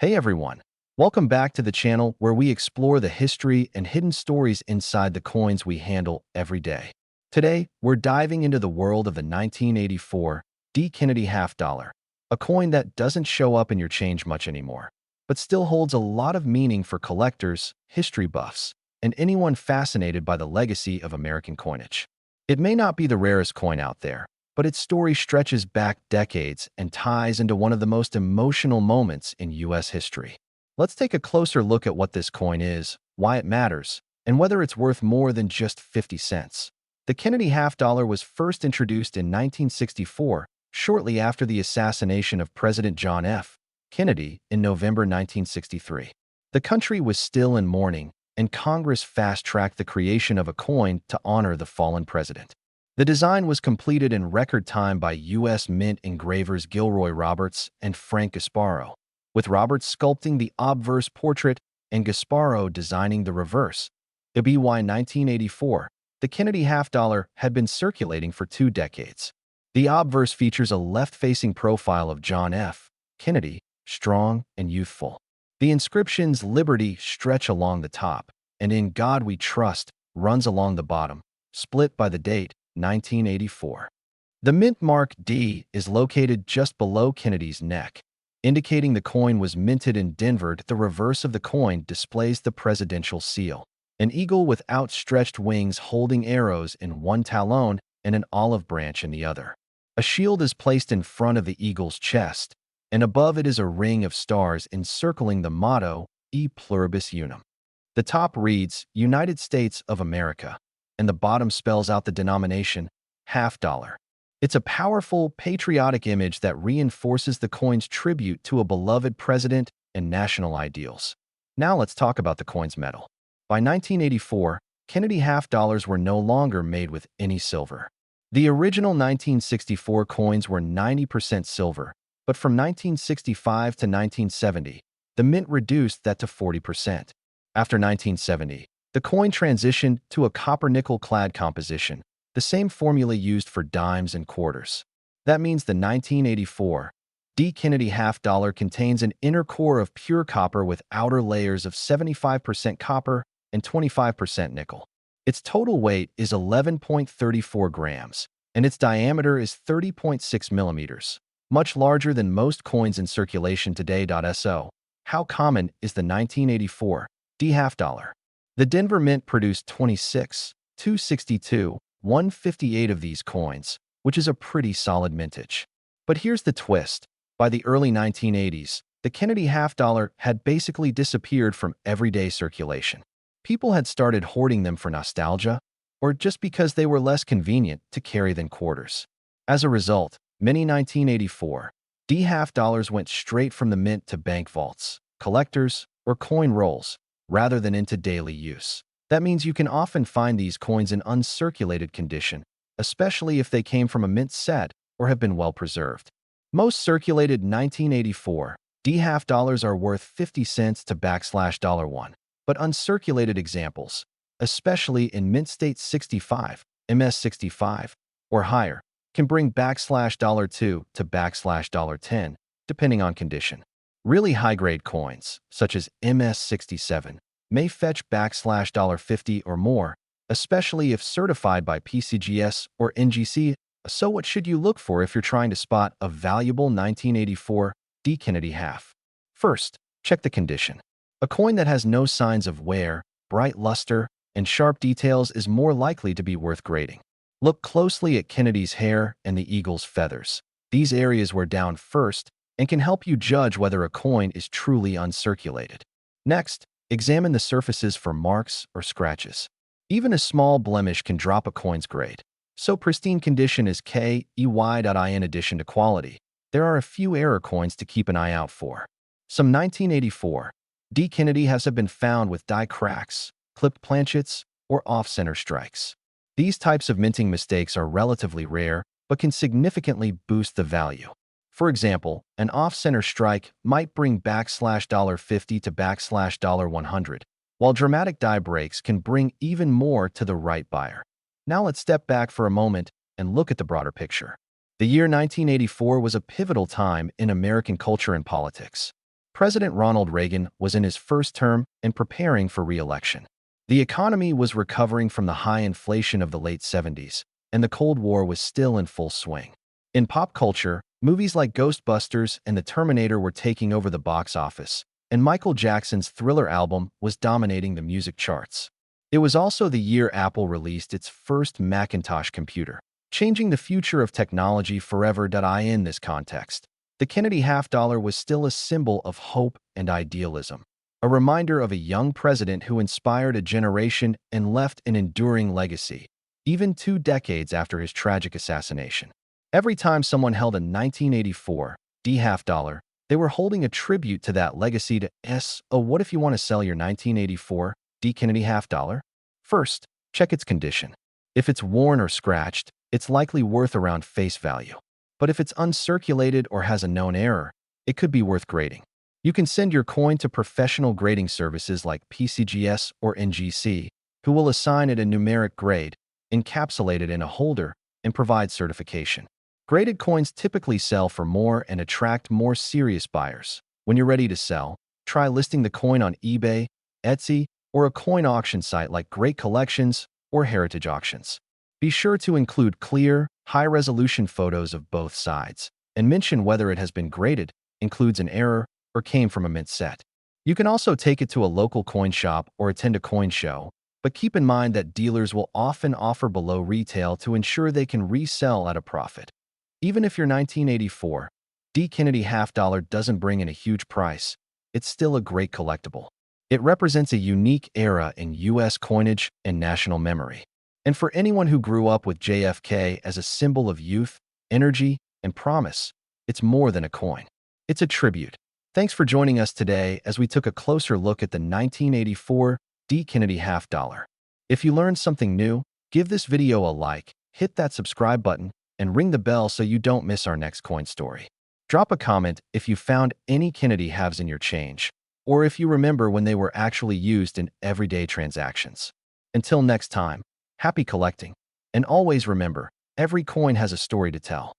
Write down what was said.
Hey everyone, welcome back to the channel where we explore the history and hidden stories inside the coins we handle every day. Today, we're diving into the world of the 1984 D. Kennedy half dollar, a coin that doesn't show up in your change much anymore, but still holds a lot of meaning for collectors, history buffs, and anyone fascinated by the legacy of American coinage. It may not be the rarest coin out there, but its story stretches back decades and ties into one of the most emotional moments in U.S. history. Let's take a closer look at what this coin is, why it matters, and whether it's worth more than just 50 cents. The Kennedy half dollar was first introduced in 1964, shortly after the assassination of President John F. Kennedy in November 1963. The country was still in mourning, and Congress fast-tracked the creation of a coin to honor the fallen president. The design was completed in record time by U.S. Mint engravers Gilroy Roberts and Frank Gasparo, with Roberts sculpting the obverse portrait and Gasparo designing the reverse. The BY 1984, the Kennedy half dollar had been circulating for 2 decades. The obverse features a left-facing profile of John F. Kennedy, strong and youthful. The inscriptions Liberty stretch along the top, and In God We Trust runs along the bottom, split by the date 1984. The mint mark D is located just below Kennedy's neck, indicating the coin was minted in Denver. The reverse of the coin displays the presidential seal, an eagle with outstretched wings holding arrows in one talon and an olive branch in the other. A shield is placed in front of the eagle's chest, and above it is a ring of stars encircling the motto, E Pluribus Unum. The top reads, United States of America, and the bottom spells out the denomination, half dollar. It's a powerful, patriotic image that reinforces the coin's tribute to a beloved president and national ideals. Now let's talk about the coin's metal. By 1984, Kennedy half dollars were no longer made with any silver. The original 1964 coins were 90% silver, but from 1965 to 1970, the mint reduced that to 40%. After 1970, the coin transitioned to a copper-nickel clad composition, the same formula used for dimes and quarters. That means the 1984 D. Kennedy half dollar contains an inner core of pure copper with outer layers of 75% copper and 25% nickel. Its total weight is 11.34 grams, and its diameter is 30.6 millimeters, much larger than most coins in circulation today. So, how common is the 1984 D. half dollar? The Denver Mint produced 26, 262, 158 of these coins, which is a pretty solid mintage. But here's the twist. By the early 1980s, the Kennedy half dollar had basically disappeared from everyday circulation. People had started hoarding them for nostalgia, or just because they were less convenient to carry than quarters. As a result, many 1984 D half dollars went straight from the mint to bank vaults, collectors, or coin rolls, rather than into daily use. That means you can often find these coins in uncirculated condition, especially if they came from a mint set or have been well preserved. Most circulated 1984 D half dollars are worth 50 cents to $1, but uncirculated examples, especially in mint state 65, MS 65, or higher, can bring $2 to $10, depending on condition. Really high-grade coins, such as MS 67, may fetch $50 or more, especially if certified by PCGS or NGC. So what should you look for if you're trying to spot a valuable 1984 D. Kennedy half? First, check the condition. A coin that has no signs of wear, bright luster, and sharp details is more likely to be worth grading. Look closely at Kennedy's hair and the eagle's feathers. These areas were down first and can help you judge whether a coin is truly uncirculated. Next, examine the surfaces for marks or scratches. Even a small blemish can drop a coin's grade. So pristine condition is KEY. In addition to quality, there are a few error coins to keep an eye out for. Some 1984 D. Kennedy halves have been found with die cracks, clipped planchets, or off-center strikes. These types of minting mistakes are relatively rare, but can significantly boost the value. For example, an off-center strike might bring $50 to $100, while dramatic die breaks can bring even more to the right buyer. Now let's step back for a moment and look at the broader picture. The year 1984 was a pivotal time in American culture and politics. President Ronald Reagan was in his first term and preparing for re-election. The economy was recovering from the high inflation of the late 70s, and the Cold War was still in full swing. In pop culture, movies like Ghostbusters and The Terminator were taking over the box office, and Michael Jackson's Thriller album was dominating the music charts. It was also the year Apple released its first Macintosh computer, changing the future of technology forever. In this context, the Kennedy half-dollar was still a symbol of hope and idealism, a reminder of a young president who inspired a generation and left an enduring legacy, even 2 decades after his tragic assassination. Every time someone held a 1984 D half-dollar, they were holding a tribute to that legacy. What if you want to sell your 1984 D Kennedy half-dollar? First, check its condition. If it's worn or scratched, it's likely worth around face value. But if it's uncirculated or has a known error, it could be worth grading. You can send your coin to professional grading services like PCGS or NGC, who will assign it a numeric grade, encapsulate it in a holder, and provide certification. Graded coins typically sell for more and attract more serious buyers. When you're ready to sell, try listing the coin on eBay, Etsy, or a coin auction site like Great Collections or Heritage Auctions. Be sure to include clear, high-resolution photos of both sides, and mention whether it has been graded, includes an error, or came from a mint set. You can also take it to a local coin shop or attend a coin show, but keep in mind that dealers will often offer below retail to ensure they can resell at a profit. Even if your 1984 D Kennedy half-dollar doesn't bring in a huge price, it's still a great collectible. It represents a unique era in U.S. coinage and national memory. And for anyone who grew up with JFK as a symbol of youth, energy, and promise, it's more than a coin. It's a tribute. Thanks for joining us today as we took a closer look at the 1984 D Kennedy half-dollar. If you learned something new, give this video a like, hit that subscribe button, and ring the bell so you don't miss our next coin story. Drop a comment if you found any Kennedy halves in your change, or if you remember when they were actually used in everyday transactions. Until next time, happy collecting, and always remember, every coin has a story to tell.